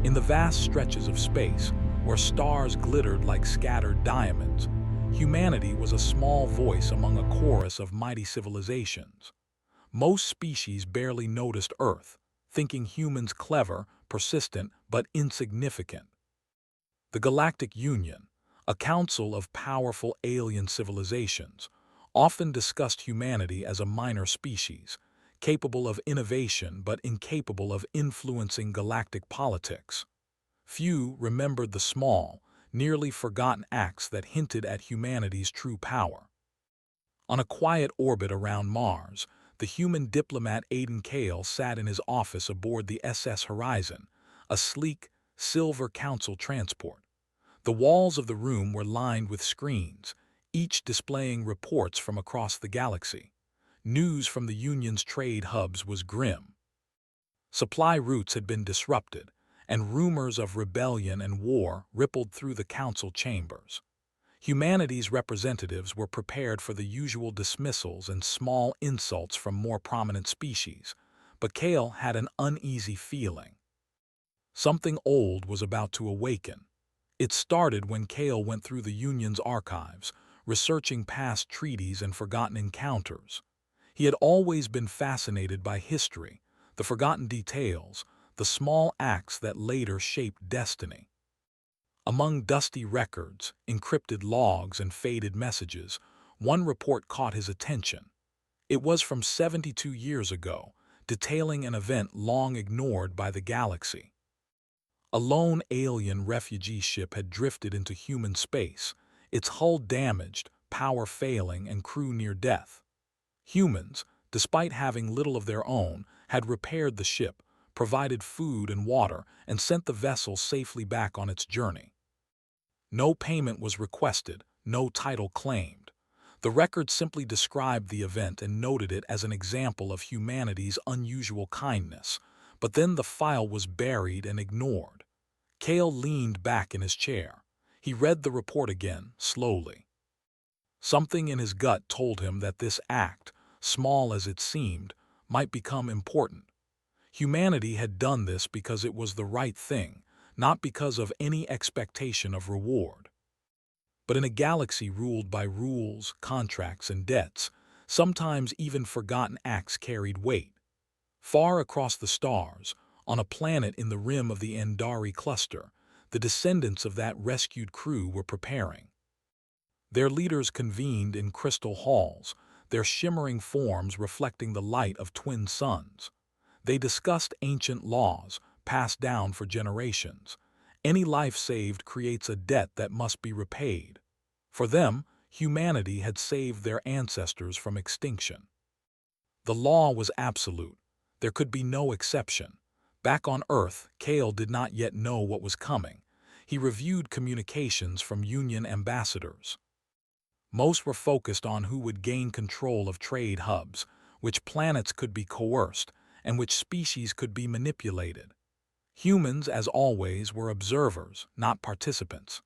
In the vast stretches of space, where stars glittered like scattered diamonds, humanity was a small voice among a chorus of mighty civilizations. Most species barely noticed Earth, thinking humans clever, persistent, but insignificant. The Galactic Union, a council of powerful alien civilizations, often discussed humanity as a minor species, capable of innovation but incapable of influencing galactic politics. Few remembered the small, nearly forgotten acts that hinted at humanity's true power. On a quiet orbit around Mars, the human diplomat Aidan Kale sat in his office aboard the SS Horizon, a sleek, silver council transport. The walls of the room were lined with screens, each displaying reports from across the galaxy. News from the Union's trade hubs was grim. Supply routes had been disrupted, and rumors of rebellion and war rippled through the council chambers. Humanity's representatives were prepared for the usual dismissals and small insults from more prominent species, but Kale had an uneasy feeling. Something old was about to awaken. It started when Kale went through the Union's archives, researching past treaties and forgotten encounters. He had always been fascinated by history, the forgotten details, the small acts that later shaped destiny. Among dusty records, encrypted logs, and faded messages, one report caught his attention. It was from 72 years ago, detailing an event long ignored by the galaxy. A lone alien refugee ship had drifted into human space, its hull damaged, power failing, and crew near death. Humans, despite having little of their own, had repaired the ship, provided food and water, and sent the vessel safely back on its journey. No payment was requested, no title claimed. The record simply described the event and noted it as an example of humanity's unusual kindness, but then the file was buried and ignored. Kale leaned back in his chair. He read the report again, slowly. Something in his gut told him that this act, small as it seemed, might become important. Humanity had done this because it was the right thing, not because of any expectation of reward. But in a galaxy ruled by rules, contracts, and debts, sometimes even forgotten acts carried weight. Far across the stars, on a planet in the rim of the Andari cluster, the descendants of that rescued crew were preparing. Their leaders convened in crystal halls, their shimmering forms reflecting the light of twin suns. They discussed ancient laws, passed down for generations. Any life saved creates a debt that must be repaid. For them, humanity had saved their ancestors from extinction. The law was absolute. There could be no exception. Back on Earth, Kale did not yet know what was coming. He reviewed communications from Union ambassadors. Most were focused on who would gain control of trade hubs, which planets could be coerced, and which species could be manipulated. Humans, as always, were observers, not participants.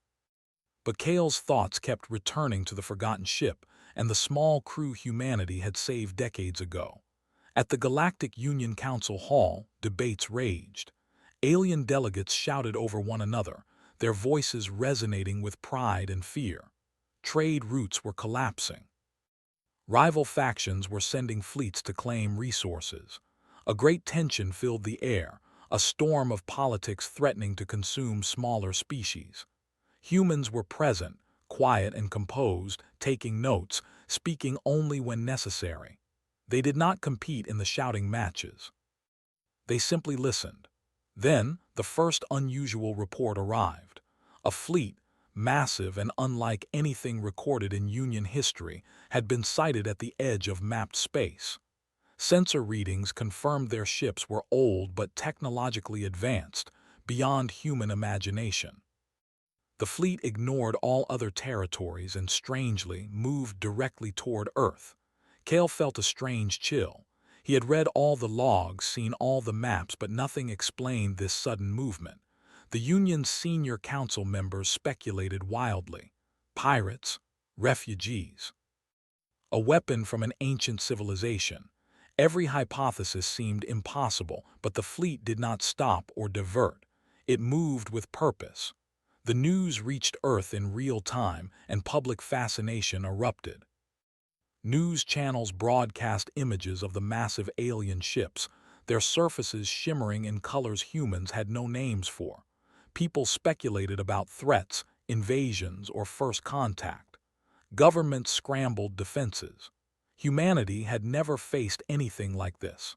But Kale's thoughts kept returning to the forgotten ship and the small crew humanity had saved decades ago. At the Galactic Union Council Hall, debates raged. Alien delegates shouted over one another, their voices resonating with pride and fear. Trade routes were collapsing. Rival factions were sending fleets to claim resources. A great tension filled the air, a storm of politics threatening to consume smaller species. Humans were present, quiet and composed, taking notes, speaking only when necessary. They did not compete in the shouting matches. They simply listened. Then, the first unusual report arrived. A fleet, massive and unlike anything recorded in Union history, had been sighted at the edge of mapped space. Sensor readings confirmed their ships were old but technologically advanced, beyond human imagination. The fleet ignored all other territories and, strangely, moved directly toward Earth. Kale felt a strange chill. He had read all the logs, seen all the maps, but nothing explained this sudden movement. The Union's senior council members speculated wildly. Pirates, refugees. A weapon from an ancient civilization. Every hypothesis seemed impossible, but the fleet did not stop or divert. It moved with purpose. The news reached Earth in real time, and public fascination erupted. News channels broadcast images of the massive alien ships, their surfaces shimmering in colors humans had no names for. People speculated about threats, invasions, or first contact. Governments scrambled defenses. Humanity had never faced anything like this.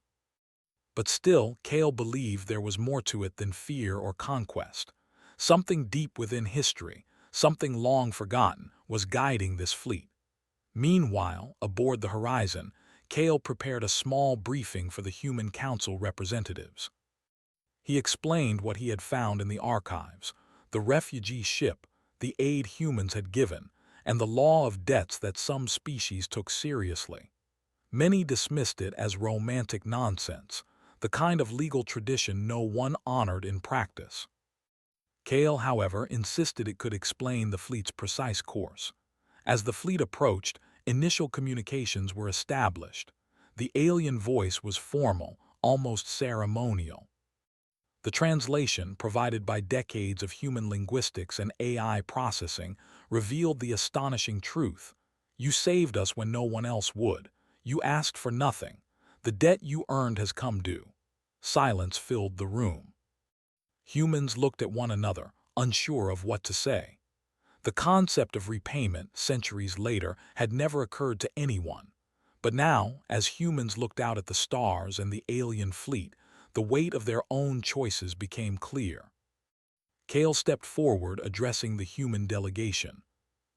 But still, Cale believed there was more to it than fear or conquest. Something deep within history, something long forgotten, was guiding this fleet. Meanwhile, aboard the Horizon, Cale prepared a small briefing for the Human Council representatives. He explained what he had found in the archives, the refugee ship, the aid humans had given, and the law of debts that some species took seriously. Many dismissed it as romantic nonsense, the kind of legal tradition no one honored in practice. Cale, however, insisted it could explain the fleet's precise course. As the fleet approached, initial communications were established. The alien voice was formal, almost ceremonial. The translation, provided by decades of human linguistics and AI processing, revealed the astonishing truth. You saved us when no one else would. You asked for nothing. The debt you earned has come due. Silence filled the room. Humans looked at one another, unsure of what to say. The concept of repayment, centuries later, had never occurred to anyone. But now, as humans looked out at the stars and the alien fleet, the weight of their own choices became clear. Cale stepped forward, addressing the human delegation.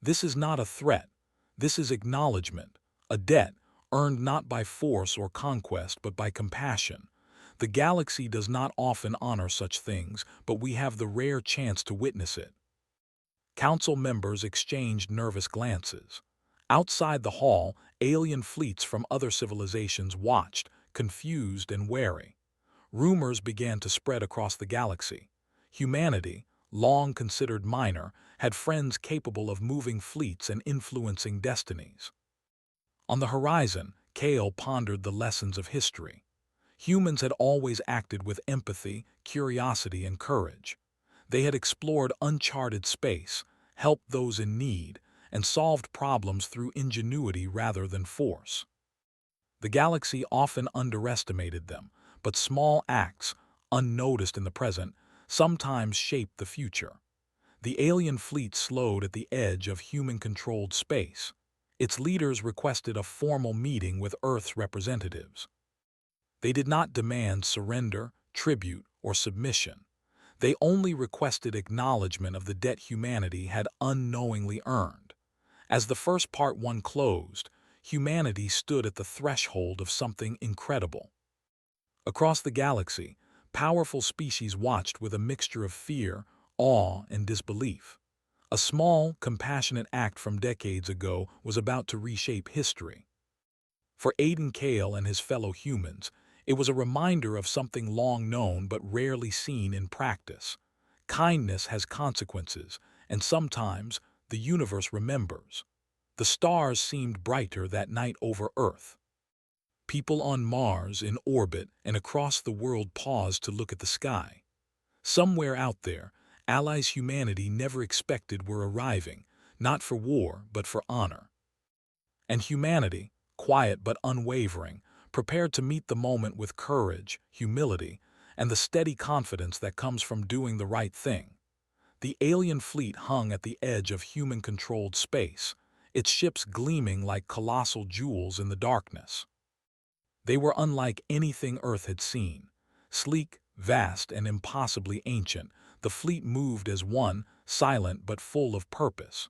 This is not a threat. This is acknowledgement, a debt earned not by force or conquest but by compassion. The galaxy does not often honor such things, but we have the rare chance to witness it. Council members exchanged nervous glances. Outside the hall, alien fleets from other civilizations watched, confused and wary. Rumors began to spread across the galaxy. Humanity, long considered minor, had friends capable of moving fleets and influencing destinies. On the horizon, Cale pondered the lessons of history. Humans had always acted with empathy, curiosity, and courage. They had explored uncharted space, helped those in need, and solved problems through ingenuity rather than force. The galaxy often underestimated them, but small acts, unnoticed in the present, sometimes shaped the future. The alien fleet slowed at the edge of human-controlled space. Its leaders requested a formal meeting with Earth's representatives. They did not demand surrender, tribute, or submission. They only requested acknowledgement of the debt humanity had unknowingly earned. As the first Part 1 closed, humanity stood at the threshold of something incredible. Across the galaxy, powerful species watched with a mixture of fear, awe, and disbelief. A small, compassionate act from decades ago was about to reshape history. For Aidan Cale and his fellow humans, it was a reminder of something long known but rarely seen in practice. Kindness has consequences, and sometimes the universe remembers. The stars seemed brighter that night over Earth. People on Mars, in orbit, and across the world paused to look at the sky. Somewhere out there, allies humanity never expected were arriving, not for war but for honor. And humanity, quiet but unwavering, prepared to meet the moment with courage, humility, and the steady confidence that comes from doing the right thing. The alien fleet hung at the edge of human-controlled space, its ships gleaming like colossal jewels in the darkness. They were unlike anything Earth had seen. Sleek, vast, and impossibly ancient, the fleet moved as one, silent but full of purpose.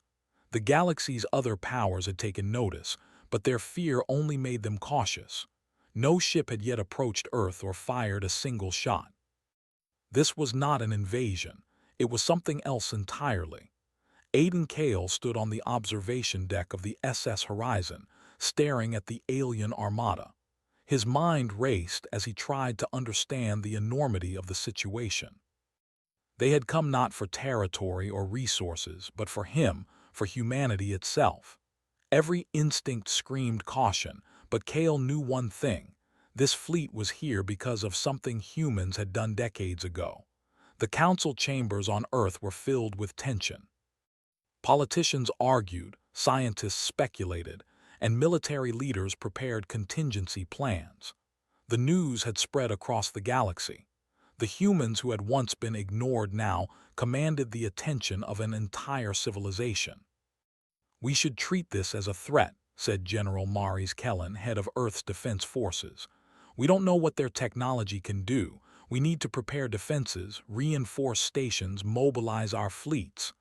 The galaxy's other powers had taken notice, but their fear only made them cautious. No ship had yet approached Earth or fired a single shot. This was not an invasion. It was something else entirely. Aidan Cale stood on the observation deck of the SS Horizon, staring at the alien armada. His mind raced as he tried to understand the enormity of the situation. They had come not for territory or resources, but for him, for humanity itself. Every instinct screamed caution, but Cale knew one thing. This fleet was here because of something humans had done decades ago. The council chambers on Earth were filled with tension. Politicians argued, scientists speculated, and military leaders prepared contingency plans. The news had spread across the galaxy. The humans who had once been ignored now commanded the attention of an entire civilization. "We should treat this as a threat," said General Maurice Kellen, head of Earth's Defense Forces. "We don't know what their technology can do. We need to prepare defenses, reinforce stations, mobilize our fleets."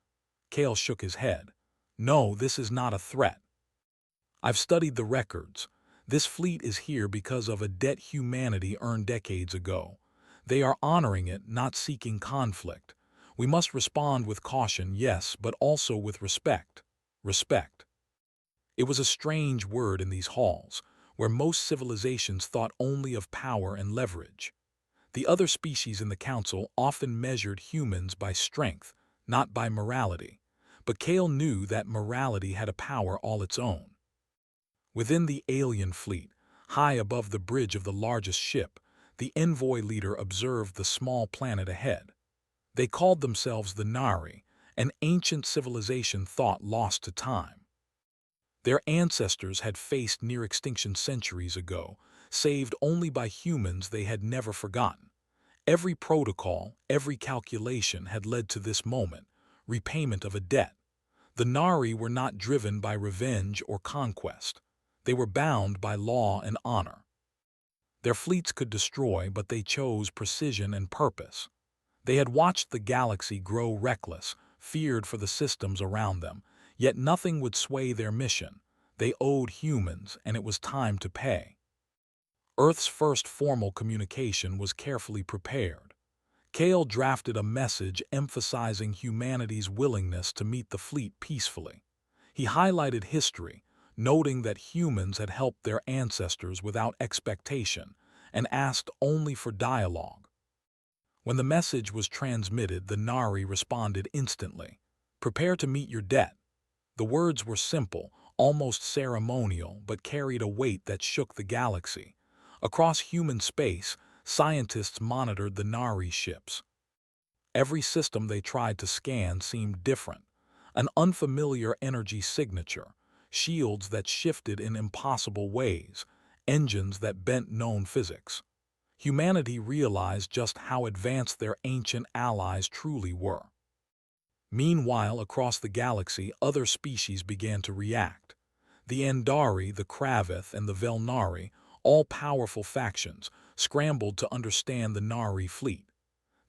Kale shook his head. "No, this is not a threat. I've studied the records. This fleet is here because of a debt humanity earned decades ago. They are honoring it, not seeking conflict. We must respond with caution, yes, but also with respect. Respect." It was a strange word in these halls, where most civilizations thought only of power and leverage. The other species in the council often measured humans by strength, not by morality. But Kale knew that morality had a power all its own. Within the alien fleet, high above the bridge of the largest ship, the envoy leader observed the small planet ahead. They called themselves the Nari, an ancient civilization thought lost to time. Their ancestors had faced near extinction centuries ago, saved only by humans they had never forgotten. Every protocol, every calculation had led to this moment, repayment of a debt. The Nari were not driven by revenge or conquest. They were bound by law and honor. Their fleets could destroy, but they chose precision and purpose. They had watched the galaxy grow reckless, feared for the systems around them, yet nothing would sway their mission. They owed humans, and it was time to pay. Earth's first formal communication was carefully prepared. Kale drafted a message emphasizing humanity's willingness to meet the fleet peacefully. He highlighted history, noting that humans had helped their ancestors without expectation and asked only for dialogue. When the message was transmitted, the Nari responded instantly. "Prepare to meet your debt." The words were simple, almost ceremonial, but carried a weight that shook the galaxy. Across human space, scientists monitored the Nari ships. Every system they tried to scan seemed different. An unfamiliar energy signature, shields that shifted in impossible ways, engines that bent known physics. Humanity realized just how advanced their ancient allies truly were. Meanwhile, across the galaxy, other species began to react. The Andari, the Kravith, and the Velnari, all powerful factions, scrambled to understand the Nari fleet.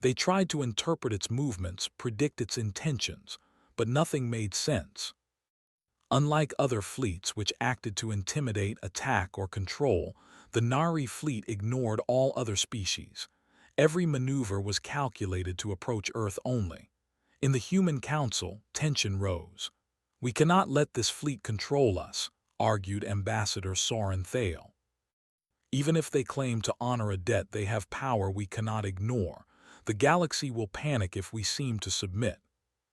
They tried to interpret its movements, predict its intentions, but nothing made sense. Unlike other fleets which acted to intimidate, attack, or control, the Nari fleet ignored all other species. Every maneuver was calculated to approach Earth only. In the Human Council, tension rose. "We cannot let this fleet control us," argued Ambassador Soren Thale. "Even if they claim to honor a debt, they have power we cannot ignore. The galaxy will panic if we seem to submit."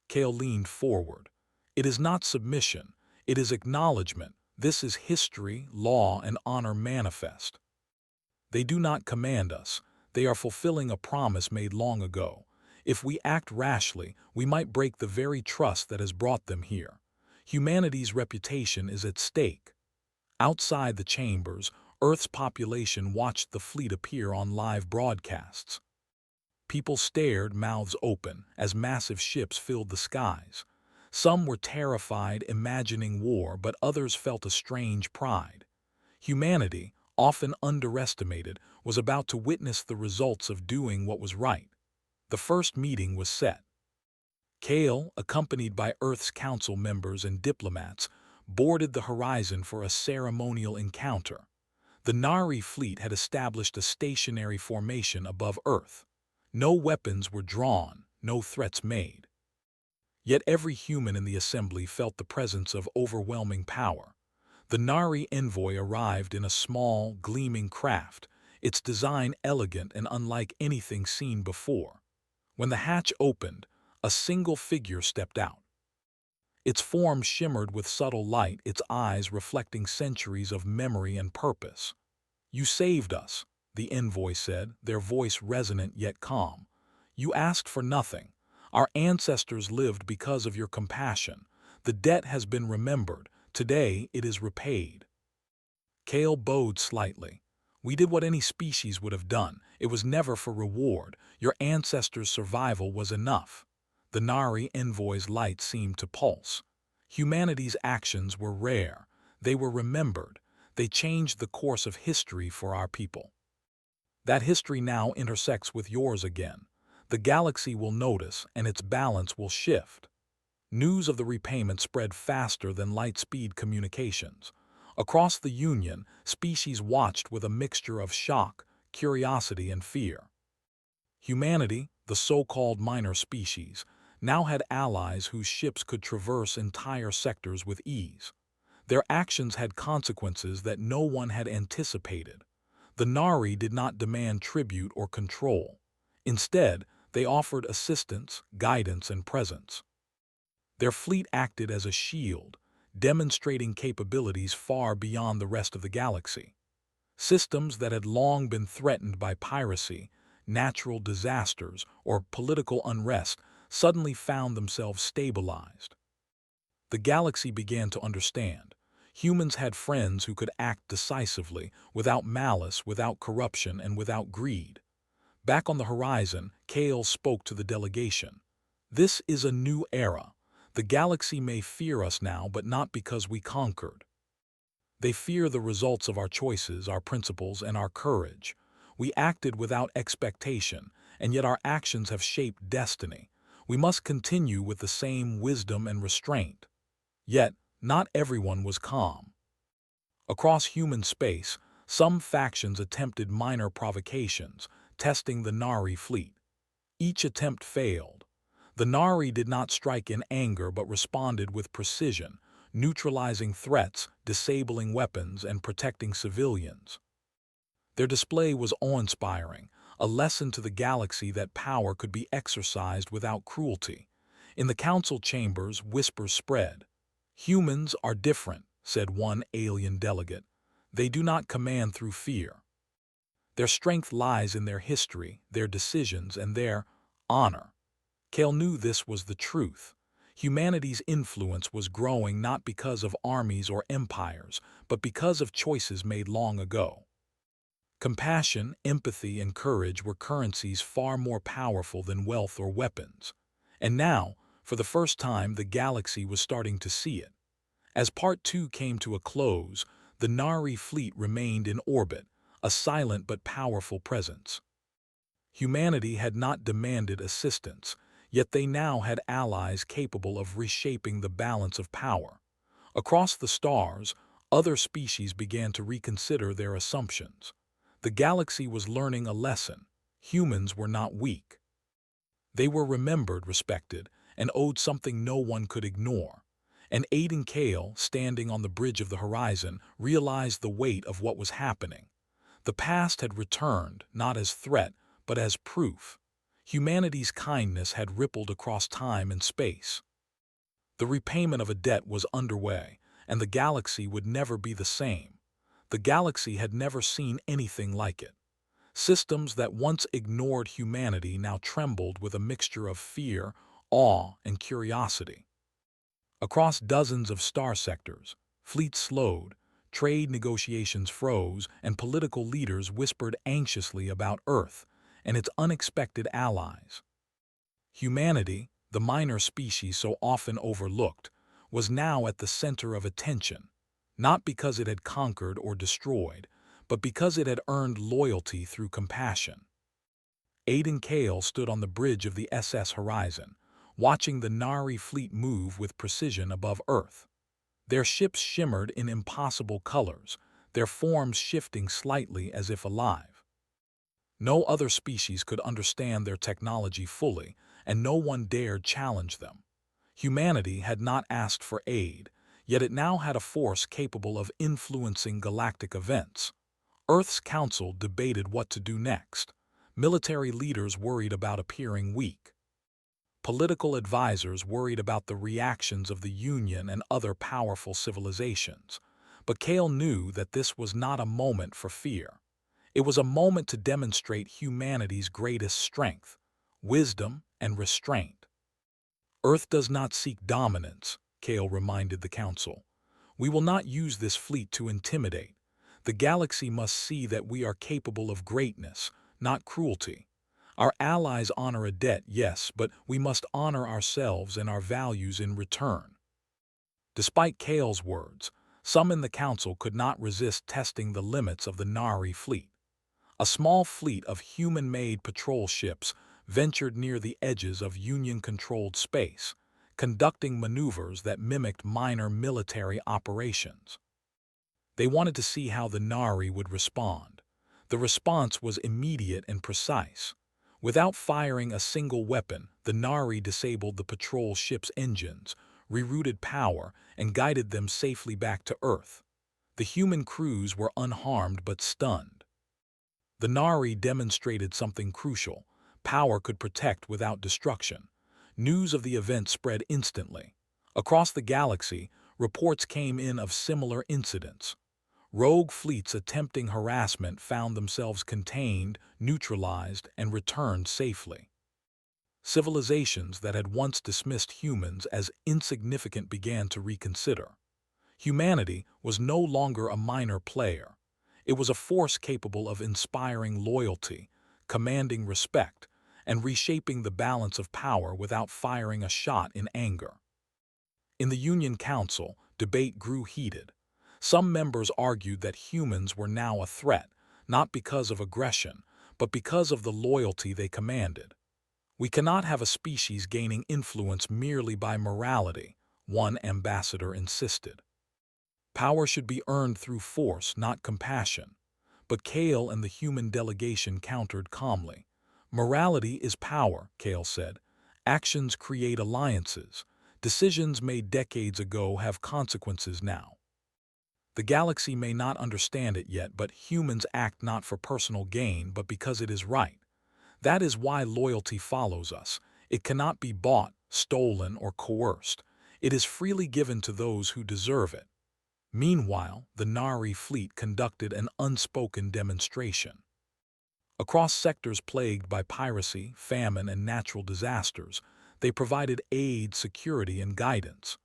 Kale leaned forward. "It is not submission. It is acknowledgement. This is history, law, and honor manifest. They do not command us. They are fulfilling a promise made long ago. If we act rashly, we might break the very trust that has brought them here. Humanity's reputation is at stake." Outside the chambers, Earth's population watched the fleet appear on live broadcasts. People stared, mouths open, as massive ships filled the skies. Some were terrified, imagining war, but others felt a strange pride. Humanity, often underestimated, was about to witness the results of doing what was right. The first meeting was set. Kale, accompanied by Earth's council members and diplomats, boarded the horizon for a ceremonial encounter. The Nari fleet had established a stationary formation above Earth. No weapons were drawn, no threats made. Yet every human in the assembly felt the presence of overwhelming power. The Nari envoy arrived in a small, gleaming craft, its design elegant and unlike anything seen before. When the hatch opened, a single figure stepped out. Its form shimmered with subtle light, its eyes reflecting centuries of memory and purpose. "You saved us," the envoy said, their voice resonant yet calm. You asked for nothing. Our ancestors lived because of your compassion. The debt has been remembered. Today it is repaid. Kale bowed slightly. We did what any species would have done. It was never for reward. Your ancestors' survival was enough. The Nari envoy's light seemed to pulse. Humanity's actions were rare. They were remembered. They changed the course of history for our people. That history now intersects with yours again. The galaxy will notice, and its balance will shift. News of the repayment spread faster than light-speed communications. Across the Union, species watched with a mixture of shock, curiosity, and fear. Humanity, the so-called minor species, now had allies whose ships could traverse entire sectors with ease. Their actions had consequences that no one had anticipated. The Nari did not demand tribute or control. Instead, they offered assistance, guidance, and presence. Their fleet acted as a shield, demonstrating capabilities far beyond the rest of the galaxy. Systems that had long been threatened by piracy, natural disasters, or political unrest suddenly found themselves stabilized. The galaxy began to understand. Humans had friends who could act decisively, without malice, without corruption, and without greed. Back on the horizon, Kale spoke to the delegation. This is a new era. The galaxy may fear us now, but not because we conquered. They fear the results of our choices, our principles, and our courage. We acted without expectation, and yet our actions have shaped destiny. We must continue with the same wisdom and restraint. Yet, not everyone was calm. Across human space, some factions attempted minor provocations, testing the Nari fleet. Each attempt failed. The Nari did not strike in anger but responded with precision, neutralizing threats, disabling weapons, and protecting civilians. Their display was awe-inspiring, a lesson to the galaxy that power could be exercised without cruelty. In the council chambers, whispers spread. Humans are different, said one alien delegate. They do not command through fear. Their strength lies in their history, their decisions, and their honor. Kale knew this was the truth. Humanity's influence was growing not because of armies or empires, but because of choices made long ago. Compassion, empathy, and courage were currencies far more powerful than wealth or weapons. And now, for the first time, the galaxy was starting to see it. As Part 2 came to a close, the Nari fleet remained in orbit, a silent but powerful presence. Humanity had not demanded assistance, yet they now had allies capable of reshaping the balance of power. Across the stars, other species began to reconsider their assumptions. The galaxy was learning a lesson. Humans were not weak. They were remembered, respected, and owed something no one could ignore. And Aiden Kale, standing on the bridge of the horizon, realized the weight of what was happening. The past had returned, not as threat, but as proof. Humanity's kindness had rippled across time and space. The repayment of a debt was underway, and the galaxy would never be the same. The galaxy had never seen anything like it. Systems that once ignored humanity now trembled with a mixture of fear, awe, and curiosity. Across dozens of star sectors, fleets slowed, trade negotiations froze, and political leaders whispered anxiously about Earth and its unexpected allies. Humanity, the minor species so often overlooked, was now at the center of attention, not because it had conquered or destroyed, but because it had earned loyalty through compassion. Aiden Kale stood on the bridge of the SS Horizon, watching the Nari fleet move with precision above Earth. Their ships shimmered in impossible colors, their forms shifting slightly as if alive. No other species could understand their technology fully, and no one dared challenge them. Humanity had not asked for aid, yet it now had a force capable of influencing galactic events. Earth's council debated what to do next. Military leaders worried about appearing weak. Political advisors worried about the reactions of the Union and other powerful civilizations. But Kale knew that this was not a moment for fear. It was a moment to demonstrate humanity's greatest strength, wisdom, and restraint. Earth does not seek dominance, Kale reminded the Council. We will not use this fleet to intimidate. The galaxy must see that we are capable of greatness, not cruelty. Our allies honor a debt, yes, but we must honor ourselves and our values in return. Despite Kale's words, some in the Council could not resist testing the limits of the Nari fleet. A small fleet of human-made patrol ships ventured near the edges of Union-controlled space, conducting maneuvers that mimicked minor military operations. They wanted to see how the Nari would respond. The response was immediate and precise. Without firing a single weapon, the Nari disabled the patrol ship's engines, rerouted power, and guided them safely back to Earth. The human crews were unharmed but stunned. The Nari demonstrated something crucial. Power could protect without destruction. News of the event spread instantly. Across the galaxy, reports came in of similar incidents. Rogue fleets attempting harassment found themselves contained, neutralized, and returned safely. Civilizations that had once dismissed humans as insignificant began to reconsider. Humanity was no longer a minor player. It was a force capable of inspiring loyalty, commanding respect, and reshaping the balance of power without firing a shot in anger. In the Union Council, debate grew heated. Some members argued that humans were now a threat, not because of aggression, but because of the loyalty they commanded. We cannot have a species gaining influence merely by morality, one ambassador insisted. Power should be earned through force, not compassion. But Kale and the human delegation countered calmly. Morality is power, Kale said. Actions create alliances. Decisions made decades ago have consequences now. The galaxy may not understand it yet, but humans act not for personal gain, but because it is right. That is why loyalty follows us. It cannot be bought, stolen, or coerced. It is freely given to those who deserve it. Meanwhile, the Nari fleet conducted an unspoken demonstration. Across sectors plagued by piracy, famine, and natural disasters, they provided aid, security, and guidance.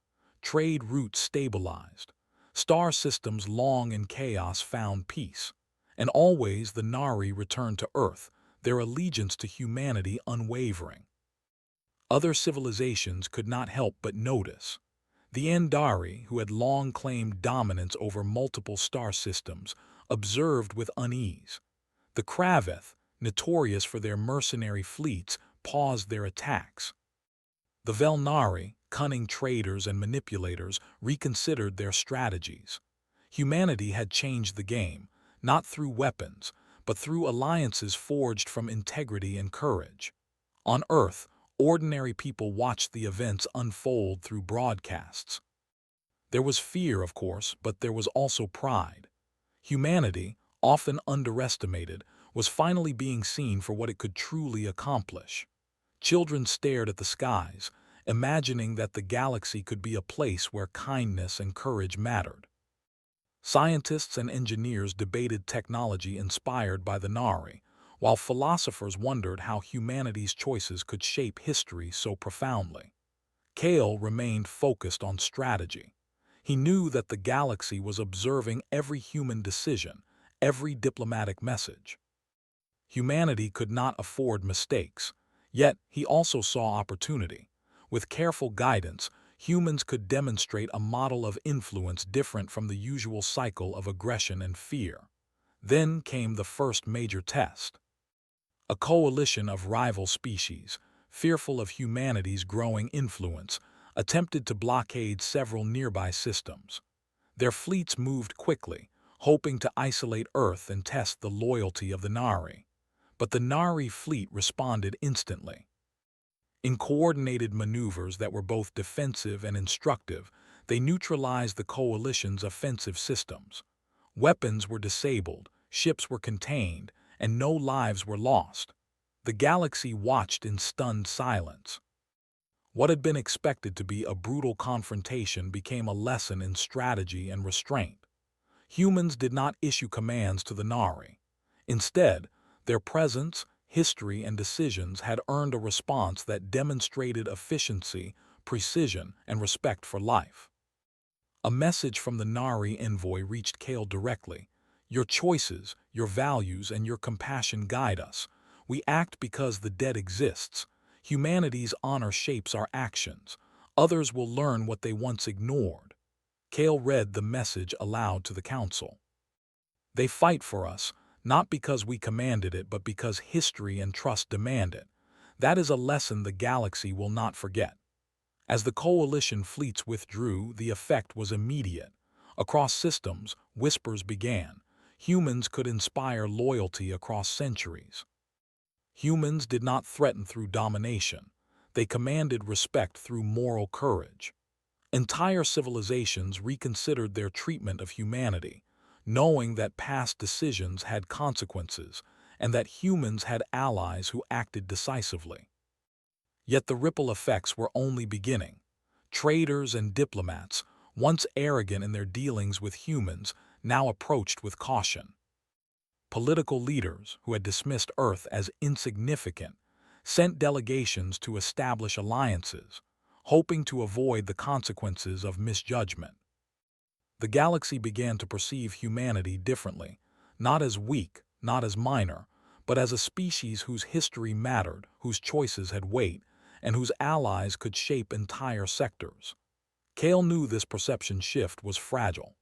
Trade routes stabilized. Star systems long in chaos found peace. And always the Nari returned to Earth, their allegiance to humanity unwavering. Other civilizations could not help but notice. The Andari, who had long claimed dominance over multiple star systems, observed with unease. The Kraveth, notorious for their mercenary fleets, paused their attacks. The Velnari, cunning traders and manipulators, reconsidered their strategies. Humanity had changed the game, not through weapons, but through alliances forged from integrity and courage. On Earth, ordinary people watched the events unfold through broadcasts. There was fear, of course, but there was also pride. Humanity, often underestimated, was finally being seen for what it could truly accomplish. Children stared at the skies, imagining that the galaxy could be a place where kindness and courage mattered. Scientists and engineers debated technology inspired by the Nari, while philosophers wondered how humanity's choices could shape history so profoundly. Kale remained focused on strategy. He knew that the galaxy was observing every human decision, every diplomatic message. Humanity could not afford mistakes, yet he also saw opportunity. With careful guidance, humans could demonstrate a model of influence different from the usual cycle of aggression and fear. Then came the first major test. A coalition of rival species, fearful of humanity's growing influence, attempted to blockade several nearby systems. Their fleets moved quickly, hoping to isolate Earth and test the loyalty of the Nari. But the Nari fleet responded instantly. In coordinated maneuvers that were both defensive and instructive, they neutralized the coalition's offensive systems. Weapons were disabled, ships were contained, and no lives were lost. The galaxy watched in stunned silence. What had been expected to be a brutal confrontation became a lesson in strategy and restraint. Humans did not issue commands to the Nari. Instead, their presence, history, and decisions had earned a response that demonstrated efficiency, precision, and respect for life. A message from the Nari envoy reached Kale directly. "Your choices, your values, and your compassion guide us. We act because the dead exists. Humanity's honor shapes our actions. Others will learn what they once ignored." Kale read the message aloud to the council. "They fight for us, not because we commanded it, but because history and trust demand it. That is a lesson the galaxy will not forget." As the coalition fleets withdrew, the effect was immediate. Across systems, whispers began. Humans could inspire loyalty across centuries. Humans did not threaten through domination. They commanded respect through moral courage. Entire civilizations reconsidered their treatment of humanity, knowing that past decisions had consequences and that humans had allies who acted decisively. Yet the ripple effects were only beginning. Traders and diplomats, once arrogant in their dealings with humans, now approached with caution. Political leaders, who had dismissed Earth as insignificant, sent delegations to establish alliances, hoping to avoid the consequences of misjudgment. The galaxy began to perceive humanity differently, not as weak, not as minor, but as a species whose history mattered, whose choices had weight, and whose allies could shape entire sectors. Kale knew this perception shift was fragile.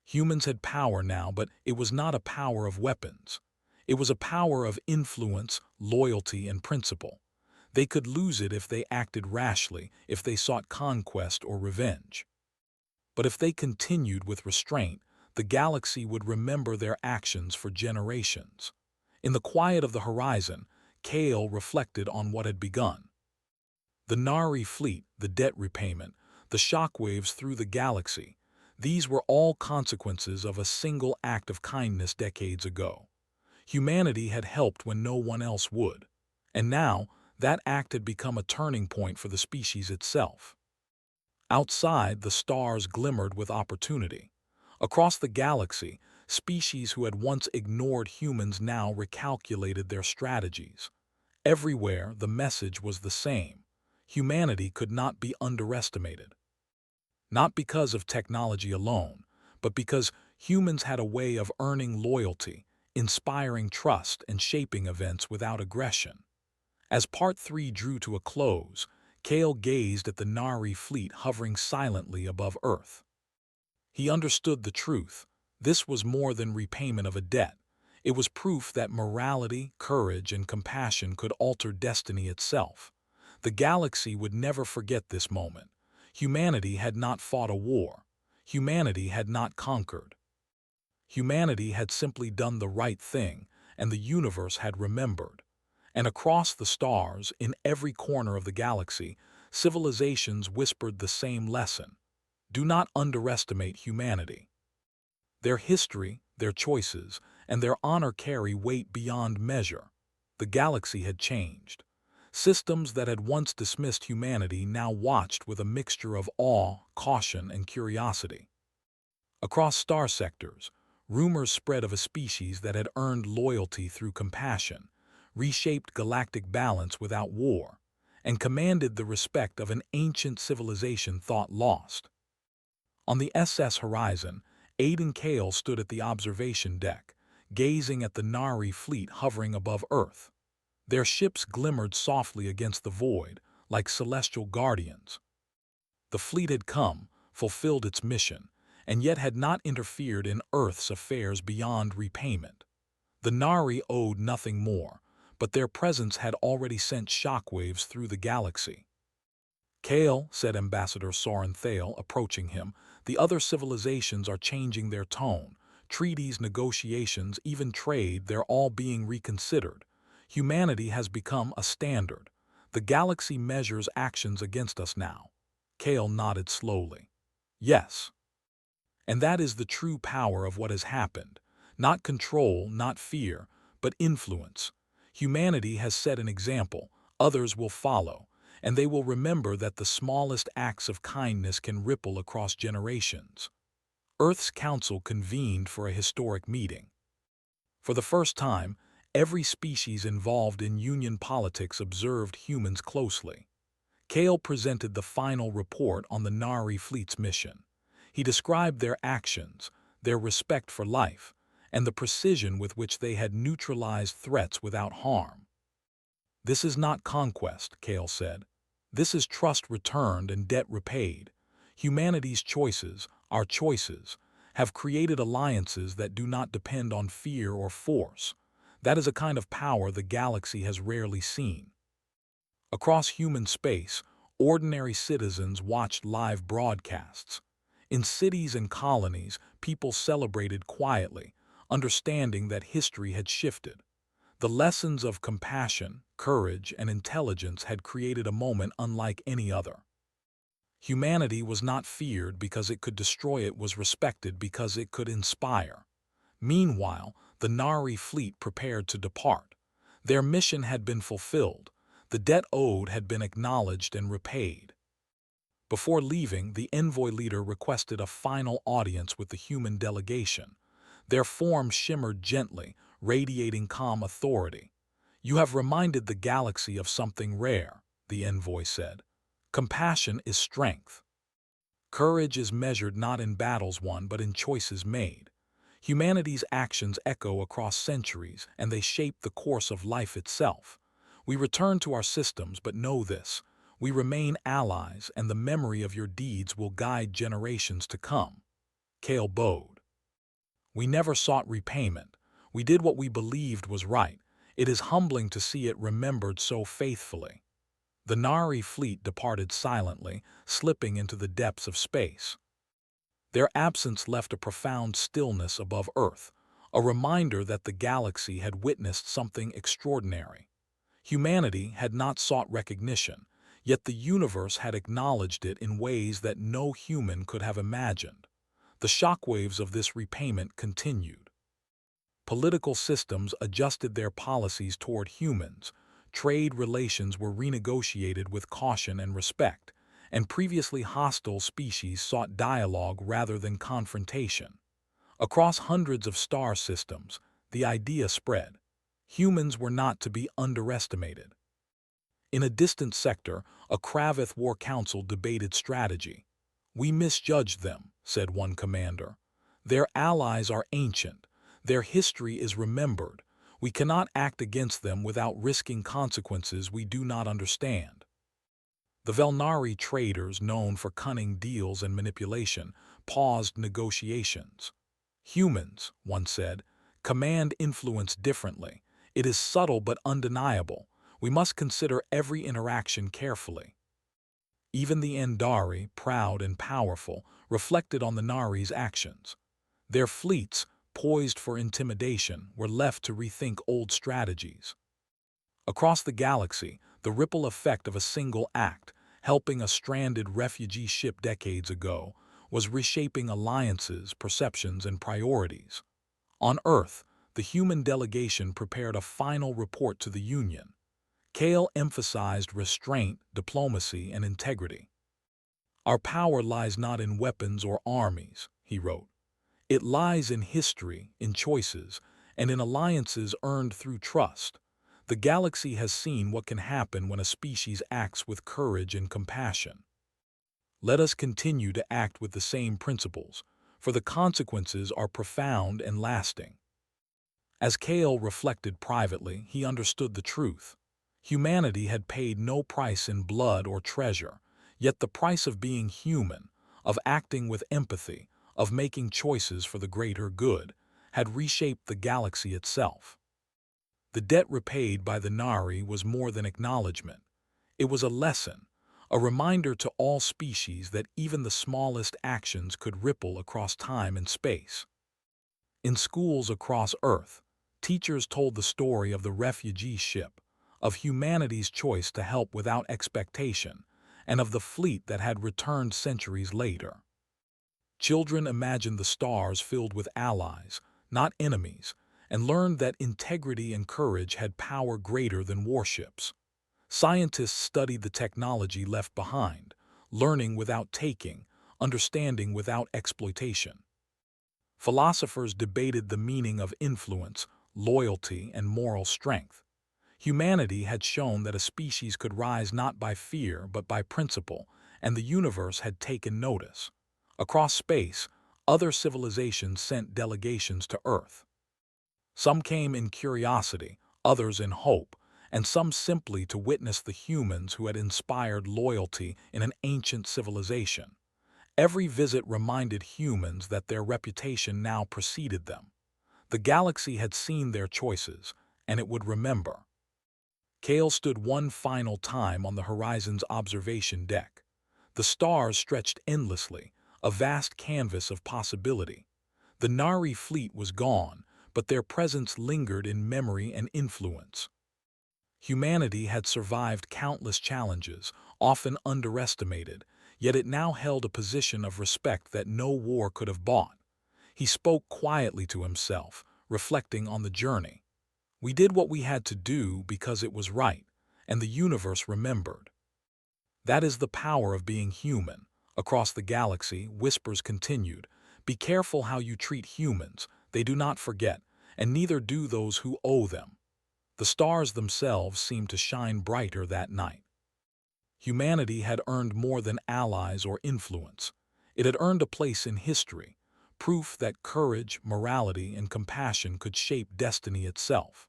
Humans had power now, but it was not a power of weapons. It was a power of influence, loyalty, and principle. They could lose it if they acted rashly, if they sought conquest or revenge. But if they continued with restraint, the galaxy would remember their actions for generations. In the quiet of the horizon, Kale reflected on what had begun. The Nari fleet, the debt repayment, the shockwaves through the galaxy, these were all consequences of a single act of kindness decades ago. Humanity had helped when no one else would. And now, that act had become a turning point for the species itself. Outside, the stars glimmered with opportunity. Across the galaxy, species who had once ignored humans now recalculated their strategies. Everywhere, the message was the same. Humanity could not be underestimated. Not because of technology alone, but because humans had a way of earning loyalty, inspiring trust, and shaping events without aggression. As Part 3 drew to a close, Kale gazed at the Nari fleet hovering silently above Earth. He understood the truth. This was more than repayment of a debt. It was proof that morality, courage, and compassion could alter destiny itself. The galaxy would never forget this moment. Humanity had not fought a war. Humanity had not conquered. Humanity had simply done the right thing, and the universe had remembered. And across the stars, in every corner of the galaxy, civilizations whispered the same lesson. Do not underestimate humanity. Their history, their choices, and their honor carry weight beyond measure. The galaxy had changed. Systems that had once dismissed humanity now watched with a mixture of awe, caution, and curiosity. Across star sectors, rumors spread of a species that had earned loyalty through compassion, reshaped galactic balance without war, and commanded the respect of an ancient civilization thought lost. On the SS horizon, Aiden Kale stood at the observation deck, gazing at the Nari fleet hovering above Earth. Their ships glimmered softly against the void, like celestial guardians. The fleet had come, fulfilled its mission, and yet had not interfered in Earth's affairs beyond repayment. The Nari owed nothing more, but their presence had already sent shockwaves through the galaxy. "Kale," said Ambassador Soren Thale, approaching him, "the other civilizations are changing their tone. Treaties, negotiations, even trade, they're all being reconsidered. Humanity has become a standard. The galaxy measures actions against us now." Kale nodded slowly. "Yes. And that is the true power of what has happened. Not control, not fear, but influence. Humanity has set an example. Others will follow, and they will remember that the smallest acts of kindness can ripple across generations." Earth's council convened for a historic meeting. For the first time, Every species involved in union politics observed humans closely. Kale presented the final report on the Nari fleet's mission. He described their actions, their respect for life, and the precision with which they had neutralized threats without harm. "This is not conquest," Kale said. "This is trust returned and debt repaid. Humanity's choices, our choices, have created alliances that do not depend on fear or force. That is a kind of power the galaxy has rarely seen." Across human space, ordinary citizens watched live broadcasts. In cities and colonies, people celebrated quietly, understanding that history had shifted. The lessons of compassion, courage, and intelligence had created a moment unlike any other. Humanity was not feared because it could destroy, it was respected because it could inspire. Meanwhile, the Nari fleet prepared to depart. Their mission had been fulfilled. The debt owed had been acknowledged and repaid. Before leaving, the envoy leader requested a final audience with the human delegation. Their forms shimmered gently, radiating calm authority. "You have reminded the galaxy of something rare," the envoy said. "Compassion is strength. Courage is measured not in battles won but in choices made. Humanity's actions echo across centuries, and they shape the course of life itself. We return to our systems, but know this: we remain allies, and the memory of your deeds will guide generations to come." Kale bowed. "We never sought repayment. We did what we believed was right. It is humbling to see it remembered so faithfully." The Nari fleet departed silently, slipping into the depths of space. Their absence left a profound stillness above Earth, a reminder that the galaxy had witnessed something extraordinary. Humanity had not sought recognition, yet the universe had acknowledged it in ways that no human could have imagined. The shockwaves of this repayment continued. Political systems adjusted their policies toward humans, trade relations were renegotiated with caution and respect, and previously hostile species sought dialogue rather than confrontation. Across hundreds of star systems, the idea spread: humans were not to be underestimated. In a distant sector, a Kravith War Council debated strategy. "We misjudged them," said one commander. "Their allies are ancient. Their history is remembered. We cannot act against them without risking consequences we do not understand." The Velnari traders, known for cunning deals and manipulation, paused negotiations. "Humans," one said, "command influence differently. It is subtle but undeniable. We must consider every interaction carefully." Even the Andari, proud and powerful, reflected on the Nari's actions. Their fleets, poised for intimidation, were left to rethink old strategies. Across the galaxy, the ripple effect of a single act, helping a stranded refugee ship decades ago, was reshaping alliances, perceptions, and priorities. On Earth, the human delegation prepared a final report to the Union. Kale emphasized restraint, diplomacy, and integrity. "Our power lies not in weapons or armies," he wrote. "It lies in history, in choices, and in alliances earned through trust. The galaxy has seen what can happen when a species acts with courage and compassion. Let us continue to act with the same principles, for the consequences are profound and lasting." As Kale reflected privately, he understood the truth. Humanity had paid no price in blood or treasure, yet the price of being human, of acting with empathy, of making choices for the greater good, had reshaped the galaxy itself. The debt repaid by the Nari was more than acknowledgement. It was a lesson, a reminder to all species that even the smallest actions could ripple across time and space. In schools across Earth, teachers told the story of the refugee ship, of humanity's choice to help without expectation, and of the fleet that had returned centuries later. Children imagined the stars filled with allies, not enemies, and learned that integrity and courage had power greater than warships. Scientists studied the technology left behind, learning without taking, understanding without exploitation. Philosophers debated the meaning of influence, loyalty, and moral strength. Humanity had shown that a species could rise not by fear but by principle, and the universe had taken notice. Across space, other civilizations sent delegations to Earth. Some came in curiosity, others in hope, and some simply to witness the humans who had inspired loyalty in an ancient civilization. Every visit reminded humans that their reputation now preceded them. The galaxy had seen their choices, and it would remember. Kale stood one final time on the horizon's observation deck. The stars stretched endlessly, a vast canvas of possibility. The Nari fleet was gone, but their presence lingered in memory and influence. Humanity had survived countless challenges, often underestimated, yet it now held a position of respect that no war could have bought. He spoke quietly to himself, reflecting on the journey. We did what we had to do because it was right, and the universe remembered. That is the power of being human. Across the galaxy, whispers continued. Be careful how you treat humans. They do not forget, and neither do those who owe them. The stars themselves seemed to shine brighter that night. Humanity had earned more than allies or influence. It had earned a place in history, proof that courage, morality, and compassion could shape destiny itself.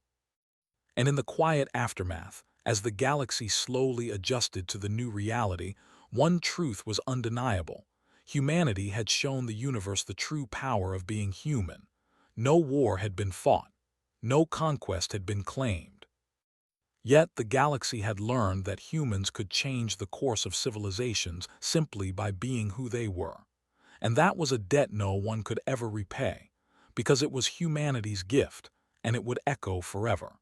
And in the quiet aftermath, as the galaxy slowly adjusted to the new reality, one truth was undeniable. Humanity had shown the universe the true power of being human. No war had been fought. No conquest had been claimed. Yet the galaxy had learned that humans could change the course of civilizations simply by being who they were. And that was a debt no one could ever repay, because it was humanity's gift, and it would echo forever.